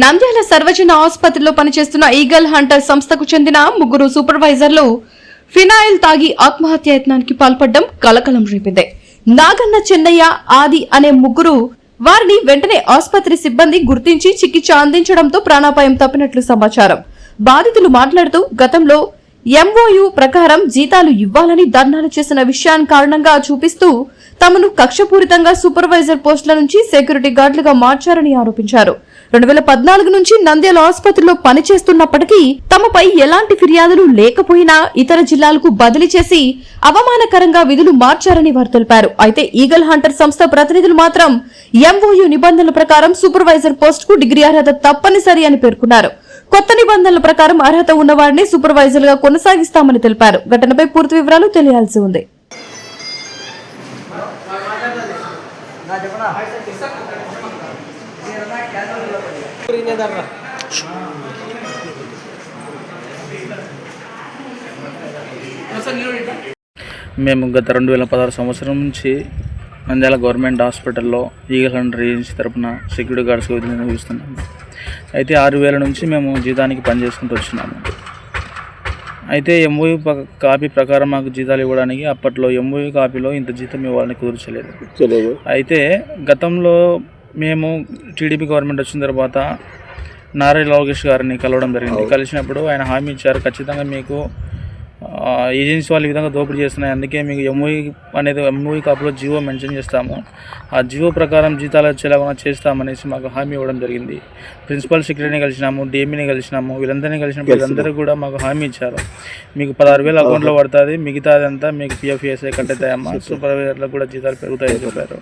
నంద్యాల సర్వజన ఆసుపత్రిలో పనిచేస్తున్న ఈగల్ హంటర్ సంస్థకు చెందిన ముగ్గురు సూపర్వైజర్లు ఫినాయిల్ తాగి ఆత్మహత్యాయత్నానికి పాల్పడడం కలకలం రేపింది. నాగన్న, చెన్నయ్య, ఆది అనే ముగ్గురు వారిని వెంటనే ఆసుపత్రి సిబ్బంది గుర్తించి చికిత్స అందించడంతో ప్రాణాపాయం తప్పినట్లు సమాచారం. బాధితులు మాట్లాడుతూ గతంలో ఎంఓయూ ప్రకారం జీతాలు ఇవ్వాలని ధర్నాలు చేసిన విషయాన్ని కారణంగా చూపిస్తూ తమను కక్షపూరితంగా సూపర్వైజర్ పోస్టుల నుంచి సెక్యూరిటీ గార్డులుగా మార్చారని ఆరోపించారు. 2014 నుంచి నంద్యాల ఆసుపత్రిలో పనిచేస్తున్నప్పటికీ తమపై ఎలాంటి ఫిర్యాదులు లేకపోయినా ఇతర జిల్లాలకు బదిలీ చేసి అవమానకరంగా విధులు మార్చారని వారు తెలిపారు. అయితే ఈగల్ హంటర్ సంస్థ ప్రతినిధులు మాత్రం ఎంఓయూ నిబంధనల ప్రకారం సూపర్వైజర్ పోస్టుకు డిగ్రీ అర్హత తప్పనిసరి అని పేర్కొన్నారు. కొత్త నిబంధనల ప్రకారం అర్హత ఉన్న వారిని సూపర్వైజర్ గా కొనసాగిస్తామని తెలిపారు. ఘటనపై పూర్తి వివరాలు తెలియాల్సి ఉంది. మేము గత 2016 సంవత్సరం నుంచి నంద్యాల గవర్నమెంట్ హాస్పిటల్లో ఈగల్ హంటర్ ఏజెన్సీ తరఫున సెక్యూరిటీ గార్డ్స్గా విధులు నిర్వహిస్తున్నాము. అయితే 6,000 నుంచి మేము జీతానికి పనిచేసుకుంటూ వచ్చినాము. అయితే ఎంఓయూ కాపీ ప్రకారం మాకు జీతాలు ఇవ్వడానికి అప్పట్లో ఎంఓయూ కాపీలో ఇంత జీతం ఇవ్వాలని కుదర్చలేదు. అయితే గతంలో మేము టీడీపీ గవర్నమెంట్ వచ్చిన తర్వాత నారా లోకేష్ గారిని కలవడం జరిగింది. కలిసినప్పుడు ఆయన హామీ ఇచ్చారు, ఖచ్చితంగా మీకు ఏజెన్సీ వాళ్ళు ఈ విధంగా దోపిడీ చేస్తున్నాయి, అందుకే మీకు ఎంఓయూ కాపీలో జియో మెన్షన్ చేస్తాము, ఆ జియో ప్రకారం జీతాలు వచ్చేలాగా చేస్తామనేసి మాకు హామీ ఇవ్వడం జరిగింది. ప్రిన్సిపల్ సెక్రటరీని కలిసినాము, డిఎంఈని కలిసినాము, వీళ్ళందరినీ కలిసినప్పుడు వీళ్ళందరూ కూడా మాకు హామీ ఇచ్చారు, మీకు 16,000 అకౌంట్లో పడుతుంది, మిగతాదంతా మీకు పిఎఫ్ఈఎస్ఐ కట్ అవుతాయమ్మా, సూపర్వైజర్లకు కూడా జీతాలు పెరుగుతాయని చెప్పారు.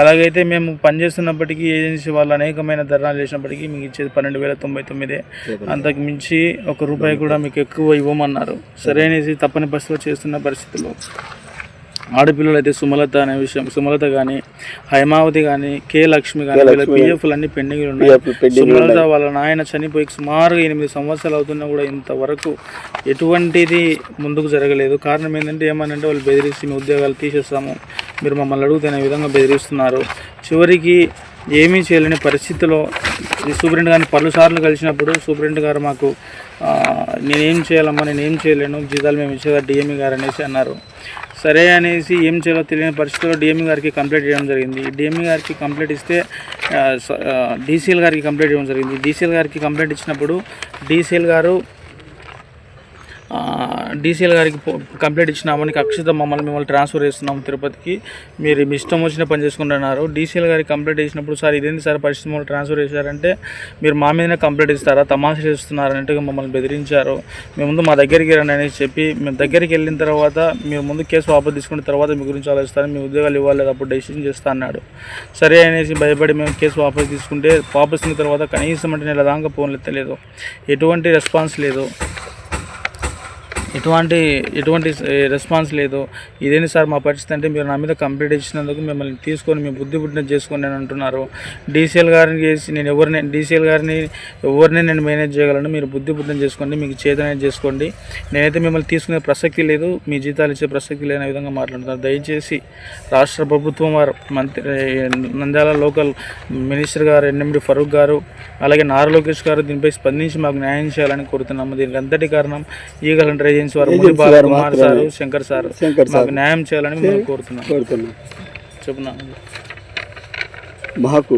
అలాగైతే మేము పనిచేస్తున్నప్పటికీ ఏజెన్సీ వాళ్ళు అనేకమైన ధర్నాలు చేసినప్పటికీ మీకు ఇచ్చేది 12,099, అంతకు మించి ₹1 కూడా మీకు ఎక్కువ ఇవ్వమన్నారు. సరే అనేసి తప్పని పరిస్థితిలో చేస్తున్న పరిస్థితుల్లో ఆడపిల్లలు అయితే సుమలత కానీ, హైమావతి కానీ, కే లక్ష్మి కానీ వీళ్ళ పిఎఫ్లు అన్ని పెండింగ్లు ఉన్నాయి. సుమలత వాళ్ళ నాయన చనిపోయి సుమారుగా 8 సంవత్సరాలు అవుతున్నా కూడా ఇంతవరకు ఎటువంటిది ముందుకు జరగలేదు. కారణం ఏంటంటే ఏమనంటే వాళ్ళు బెదిరిస్తే మీ ఉద్యోగాలు తీసేస్తాము, మీరు మమ్మల్ని అడుగుతున్న విధంగా బెదిరిస్తున్నారు. చివరికి ఏమీ చేయలేని పరిస్థితిలో సూపరింటెండెంట్ గారిని పలుసార్లు కలిసినప్పుడు సూపరింటెండెంట్ గారు మాకు నేనేం చేయాలమ్మా, నేనేం చేయలేను, జీతాలు మేము ఇచ్చేదా డిఎంఈ గారు అనేసి అన్నారు. సరే అనేసి ఏం చేయాలో తెలియని పరిస్థితుల్లో డిఎంఈ గారికి కంప్లైంట్ చేయడం జరిగింది. డిఎంఈ గారికి కంప్లైంట్ ఇస్తే డీసీఎల్ గారికి కంప్లైంట్ చేయడం జరిగింది. డీసీఎల్ గారికి కంప్లైంట్ ఇచ్చినప్పుడు డీసీఎల్ గారికి కంప్లైంట్ ఇచ్చినామని కక్షిత మిమ్మల్ని ట్రాన్స్ఫర్ చేస్తున్నాము తిరుపతికి, మీరు మీ ఇష్టం వచ్చిన పని చేసుకుంటున్నారు. డీసీఎల్ గారికి కంప్లైంట్ ఇచ్చినప్పుడు సార్ ఇదేంటి సార్ పరిస్థితి మమ్మల్ని ట్రాన్స్ఫర్ చేశారంటే మీరు మా మీదనే కంప్లైంట్ ఇస్తారా, తమాషా చేస్తున్నారు అన్నట్టుగా మమ్మల్ని బెదిరించారు. మేము ముందు మా దగ్గరికి రండి అనేసి చెప్పి మేము దగ్గరికి వెళ్ళిన తర్వాత మీరు ముందు కేసు వాపసు తీసుకున్న తర్వాత మీ గురించి ఆలోచిస్తాను, మీ ఉద్యోగాలు ఇవ్వాలి అప్పుడు డెసిషన్ చేస్తా అన్నాడు. సరే అనేసి భయపడి మేము కేసు వాపసు తీసుకుంటే వాపసు తర్వాత కనీసం అంటే నెల దాకా ఫోన్లు ఎత్తలేదు, ఎటువంటి రెస్పాన్స్ లేదు, ఎటువంటి రెస్పాన్స్ లేదు. ఇదేంటి సార్ మా పరిస్థితి అంటే మీరు నా మీద కంప్లైంట్ ఇచ్చినందుకు మిమ్మల్ని తీసుకొని మీ బుద్ధి పుట్టినది చేసుకొని అని అంటున్నారు. డీసీఎల్ గారిని చేసి డీసీఎల్ గారిని ఎవరిని నేను మేనేజ్ చేయగలను, మీరు బుద్ధి పుట్టినది చేసుకోండి, మీకు చేతనైతే చేసుకోండి, నేనైతే మిమ్మల్ని తీసుకునే ప్రసక్తి లేదు, మీ జీతాలు ఇచ్చే ప్రసక్తి లేని విధంగా మాట్లాడుతున్నారు. దయచేసి రాష్ట్ర ప్రభుత్వం వారు నంద్యాల లోకల్ మినిస్టర్ గారు ఎన్ఎండి ఫరూక్ గారు అలాగే నారా లోకేష్ గారు దీనిపై స్పందించి మాకు న్యాయం చేయాలని కోరుతున్నాము. దీనికి అంతటి కారణం ఈగల్ హంటర్ ఏజెన్సీ వారు కుమార్ సారు, శంకర్ సార్ మాకు న్యాయం చేయాలని మేము కోరుతున్నాం. మాకు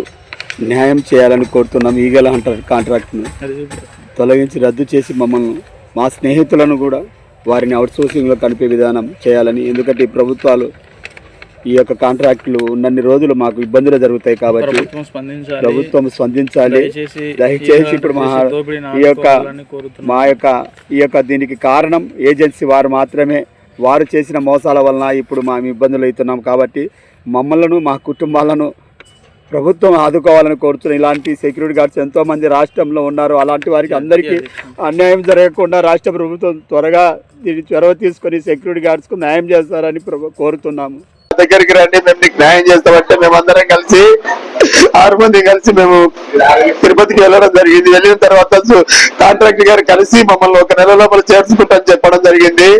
న్యాయం చేయాలని కోరుతున్నాం. ఈగల్ హంటర్ కాంట్రాక్ట్ను తొలగించి రద్దు చేసి మమ్మల్ని మా స్నేహితులను కూడా వారిని అవుట్సోర్సింగ్లో కలిపే విధానం చేయాలని, ఎందుకంటే ఈ ప్రభుత్వాలు ఈ యొక్క కాంట్రాక్టులు ఉన్నన్ని రోజులు మాకు ఇబ్బందులు జరుగుతాయి కాబట్టి ప్రభుత్వం స్పందించాలి. దయచేసి ఇప్పుడు ఈ యొక్క దీనికి కారణం ఏజెన్సీ వారు మాత్రమే, వారు చేసిన మోసాల వలన ఇప్పుడు మేము ఇబ్బందులు అవుతున్నాం. కాబట్టి మమ్మల్ని మా కుటుంబాలను ప్రభుత్వం ఆదుకోవాలని కోరుతున్నాం. ఇలాంటి సెక్యూరిటీ గార్డ్స్ ఎంతోమంది రాష్ట్రంలో ఉన్నారు. అలాంటి వారికి అందరికీ అన్యాయం జరగకుండా రాష్ట్ర ప్రభుత్వం త్వరగా దీన్ని చొరవ తీసుకొని సెక్యూరిటీ గార్డ్స్కు న్యాయం చేస్తారని కోరుతున్నాము. దగ్గరికి రండి, మేము నీకు న్యాయం చేస్తామంటే మేమందరం కలిసి 6 మంది కలిసి మేము తిరుపతికి వెళ్ళడం జరిగింది. వెళ్ళిన తర్వాత కాంట్రాక్టర్ గారు కలిసి మమ్మల్ని 1 నెల లోపల చేర్చుకుంటామని చెప్పడం జరిగింది.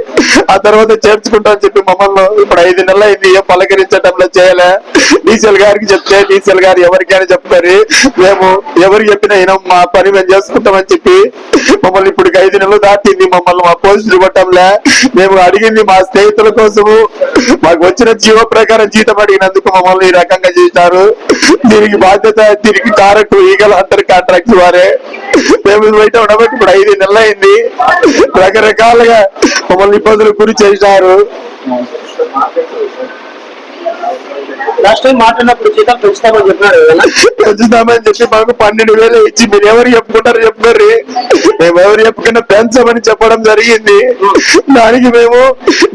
ఆ తర్వాత చేర్చుకుంటామని చెప్పి మమ్మల్ని ఇప్పుడు 5 నెలలు అయింది, ఏం పలకరించడంలో చేయలే. డీసీఎల్ గారికి చెప్తే డీసీఎల్ గారు ఎవరికైనా చెప్తారు, మేము ఎవరు చెప్పినా అయినా మా పని మేము చేసుకుంటామని చెప్పి మమ్మల్ని ఇప్పుడు 5 నెలలు దాటింది. మమ్మల్ని మా పోస్టులు ఇవ్వటంలే. మేము అడిగింది మా స్నేహితుల కోసము, మాకు వచ్చిన జీవ ప్రకారం జీతం అడిగినందుకు మమ్మల్ని ఈ రకంగా చేశారు. దీనికి బాధ్యత, దీనికి కారకులు ఈగల్ హంటర్ కాంట్రాక్ట్ వారే. మేము బయట ఉండబట్టి ఇప్పుడు 5 నెలలు అయింది. రకరకాలుగా మమ్మల్ని ఇబ్బందులు గురి చేశారు. లాస్ట్ టైం మాట్లాడినప్పుడు జీతం పెంచుతామని చెప్పినాడు, పెంచుతామని చెప్పి మాకు 12,000 ఇచ్చి మీరు ఎవరు చెప్పుకుంటారు చెప్పుకోర్రి, మేము ఎవరు చెప్పుకున్నా పెంచమని చెప్పడం జరిగింది. దానికి మేము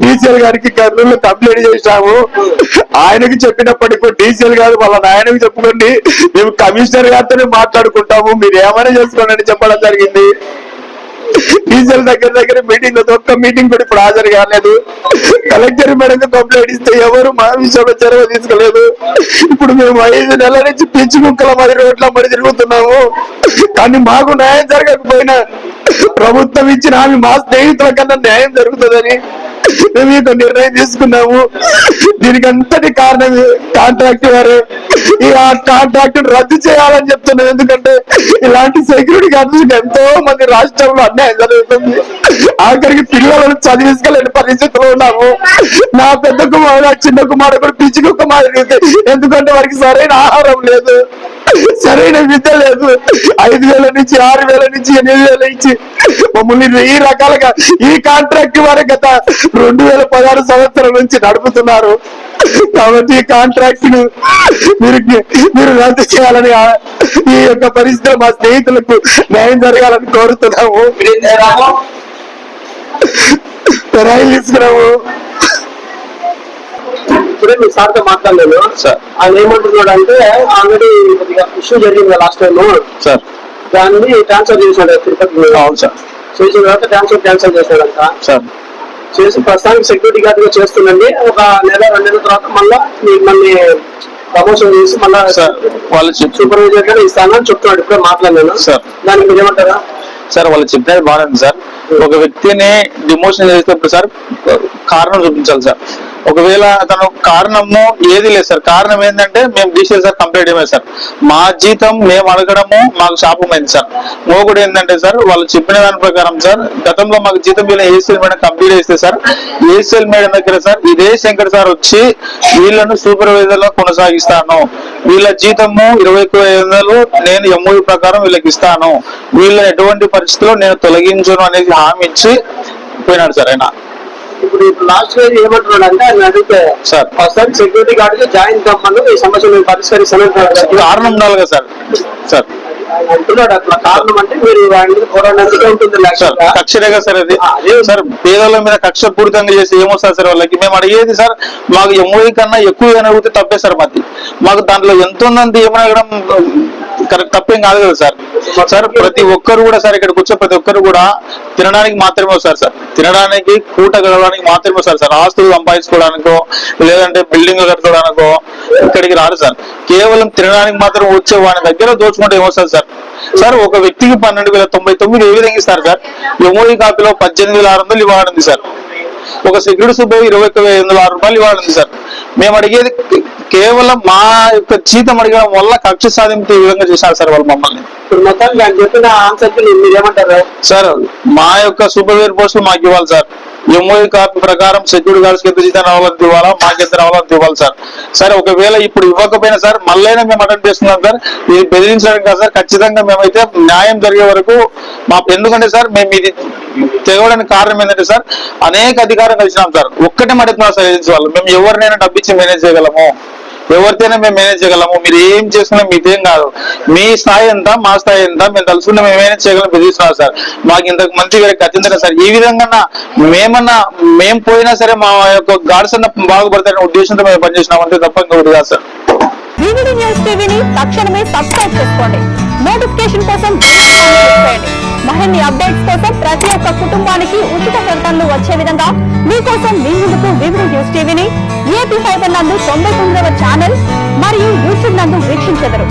డీసీఎల్ గారికి కర్నూలు కంప్లైంట్ చేశాము. ఆయనకి చెప్పినప్పటికీ డీసీఎల్ గారు వాళ్ళ నాయనకి చెప్పుకోండి, మేము కమిషనర్ గారితోనే మాట్లాడుకుంటాము, మీరు ఏమైనా చేసుకోండి అని చెప్పడం జరిగింది. డీసీఎల్ దగ్గర మీటింగ్, ఒక్క మీటింగ్ కూడా ఇప్పుడు హాజరు కాలేదు. కలెక్టర్ మేడం కంప్లైంట్ ఇస్తే ఎవరు మా విషయంలో చొరవ తీసుకోలేదు. ఇప్పుడు మేము 5 నెలల నుంచి పిచ్చి కుక్కల మరి రోడ్ల మరి తిరుగుతున్నాము. కానీ మాకు న్యాయం జరగకపోయినా ప్రభుత్వం ఇచ్చిన హామీ మా స్నేహితుల కన్నా న్యాయం జరుగుతుందని మేము ఈ నిర్ణయం తీసుకున్నాము. దీనికి అంతటి కారణం కాంట్రాక్ట్ వారే. ఈ కాంట్రాక్ట్ రద్దు చేయాలని చెప్తున్నాం. ఎందుకంటే ఇలాంటి సెక్యూరిటీ గార్డ్స్ ఎంతో మంది రాష్ట్రంలో అన్యాయం జరుగుతుంది. ఆఖరికి పిల్లలను చదివించుకోలేని పరిస్థితిలో ఉన్నాము. నా పెద్ద కుమారుడు, చిన్న కుమారుడు కూడా పిచ్చి కుక్క మాదిరి. ఎందుకంటే వారికి సరైన ఆహారం లేదు, సరైన విద్య లేదు. 5,000 నుంచి 6,000 నుంచి 8,000 ఇచ్చి మమ్మల్ని ఈ రకాలుగా ఈ కాంట్రాక్ట్ వారి గత 2016 సంవత్సరం నుంచి నడుపుతున్నారు. కాబట్టి ఈ కాంట్రాక్ట్ ను మీరు రద్దు చేయాలని, ఈ యొక్క పరిస్థితులు మా స్నేహితులకు న్యాయం జరగాలని కోరుతున్నాము. పెరాయిలు తీసుకున్నాము. ఇప్పుడే మీ సార్ తో మాట్లాడలేదు సార్. ఆయన ఏమంటున్నాడు అంటే ఆల్రెడీ కొద్దిగా ఇష్యూ జరిగింది లాస్ట్ టైం సార్, దాన్ని ట్రాన్స్ఫర్ చేసాడు తిరుపతి. అవును సార్. చేసిన తర్వాత క్యాన్సల్ చేశాడంట సార్. చేసి ప్రస్తుతానికి సెక్యూరిటీ గార్డ్ గా చేస్తుందండి. 1 నెల 2 నెలల తర్వాత మళ్ళీ ప్రమోషన్ చేసి మళ్ళీ వాళ్ళు సూపర్వైజర్ గా ఇస్తానని చెప్తున్నాడు. ఇప్పుడే మాట్లాడలేదు సార్. దానికి మీరు ఏమంటారా సార్? వాళ్ళు చెప్పినది బాగుంది సార్. ఒక వ్యక్తిని డిమోషన్ చేసేటప్పుడు సార్ కారణం చూపించాలి సార్. ఒకవేళ అతను కారణము ఏది లేదు సార్. కారణం ఏంటంటే మేము డీసీఎల్ సార్ కంప్లైంట్ ఇవ్వలేదు సార్. మా జీతం మేము అడగడము మాకు శాపమైంది సార్. ఇంకొకటి ఏంటంటే సార్, వాళ్ళు చెప్పిన దాని ప్రకారం సార్, గతంలో మాకు జీతం వీళ్ళ ఏసీఎల్ మేడం కంప్లీట్ చేస్తే సార్, ఏసీఎల్ మేడం దగ్గర సార్ ఇదే శంకర్ సార్ వచ్చి వీళ్ళను సూపర్వైజర్ గా కొనసాగిస్తాను, వీళ్ళ జీతము 21,500 నేను ఎంఓయూ ప్రకారం వీళ్ళకి ఇస్తాను, వీళ్ళని ఎటువంటి పరిస్థితుల్లో నేను తొలగించను అనేది హామీ ఇచ్చి పోయినాడు సార్ ఆయన. ఇప్పుడు లాస్ట్ గా ఏమంటున్నాడు అంటే ఆయన అడిగితే సార్ ఒకసారి సెక్యూరిటీ గార్డ్ గా జాయిన్ కమ్మను ఈ సమస్య మేము పరిష్కరిస్తాను కారణం ఉండాలి కదా సార్. సార్ అంటున్నాడు. అట్లా కారణం అంటే మీరు ఆయన పోరాడినందుకే ఉంటుంది సార్. కక్షనే కదా సార్ అది. సార్ పేదల మీద కక్ష పూరితంగా చేసి ఏమొస్తారు సార్ వాళ్ళకి? మేము అడిగేది సార్, మాకు ఎంఓఈ కన్నా ఎక్కువ అడిగితే తప్పే సార్. మాకు దాంట్లో ఎంత ఉందంత ఏమని అడగడం కరెక్ట్ తప్పేం కాదు కదా సార్. సార్ ప్రతి ఒక్కరు కూడా సార్, ఇక్కడికి వచ్చే ప్రతి ఒక్కరు కూడా తినడానికి మాత్రమే వస్తారు సార్. తినడానికి కూట గడవడానికి మాత్రమే వస్తారు సార్. ఆస్తులు సంపాదించుకోవడానికో లేదంటే బిల్డింగ్ కట్టుకోవడానికో ఇక్కడికి రారు సార్. కేవలం తినడానికి మాత్రం వచ్చే వాడి దగ్గర దోచుకుంటే ఏమొస్తుంది సార్? సార్ ఒక వ్యక్తికి 12,099 ఏ విధంగా ఇస్తారు సార్? ఎంఓఈ కాపీలో 18,600 ఇవ్వబడింది సార్. ఒక సెక్యూరిటీ సూపర్ 21,506 రూపాయలు ఇవ్వబడింది సార్. మేము అడిగేది కేవలం మా యొక్క జీతం అడగడం వల్ల కక్ష సాధింపు ఈ విధంగా చేశారు సార్ వాళ్ళు మమ్మల్ని. ఇప్పుడు మొత్తానికి ఆయన చెప్పిన ఆన్సర్కి మీరు ఏమంటారు సార్? మా యొక్క సూపర్వైజర్ పోస్టులు మాకు ఇవ్వాలి సార్. ఎంఓఈ కాపీ ప్రకారం సెక్యూరిటీ గార్డ్స్ ఎంత జీతం రావాలని ఇవ్వాలా, మాకెంత రావాలని ఇవ్వాలి సార్. సరే ఒకవేళ ఇప్పుడు ఇవ్వకపోయినా సార్ మళ్ళైనా మేము అటెండ్ చేస్తున్నాం సార్. ఇది బెదిరించడం కాదు సార్. ఖచ్చితంగా మేమైతే న్యాయం జరిగే వరకు ఎందుకంటే సార్ మేము ఇది తెగడానికి కారణం ఏంటంటే సార్, అనేక అధికారం కలిసినాం సార్. ఒక్కటే అడుగుతున్నారు సార్ ఏజెన్సీ వాళ్ళు, మేము ఎవరినైనా డబ్బిచ్చి మేనేజ్ చేయగలము, ఎవరితోనే మేము మేనేజ్ చేయగలము, మీరు ఏం చేసుకున్నా మీదేం కాదు, మీ స్థాయి ఎంత మా స్థాయి ఎంత మేము తలుసుకుంటే మేము మేనేజ్ చేయగలం బెదిరిస్తున్నారు సార్. మాకు ఇంతకు మంచి వేరే ఖచ్చితంగా సార్ ఈ విధంగా మేము పోయినా సరే మా యొక్క గాడ్స్ అన్న బాగుపడతాయనే ఉద్దేశంతో మేము పనిచేసినాం అంతే తప్ప ఇంకొకటి కాదు సార్. వివిడి న్యూస్ టీవీని తక్షణమే సబ్స్క్రైబ్ చేసుకోండి. నోటిఫికేషన్ కోసం చేయండి. మరిన్ని అప్డేట్స్ కోసం ప్రతి ఒక్క కుటుంబానికి ఉచిత ప్రకటనలు వచ్చే విధంగా మీకోసం మీ ముందుకు వివిడి న్యూస్ టీవీని ఏపీ 5 నందు 99వ ఛానల్ మరియు యూట్యూబ్ నందు వీక్షించెదరు.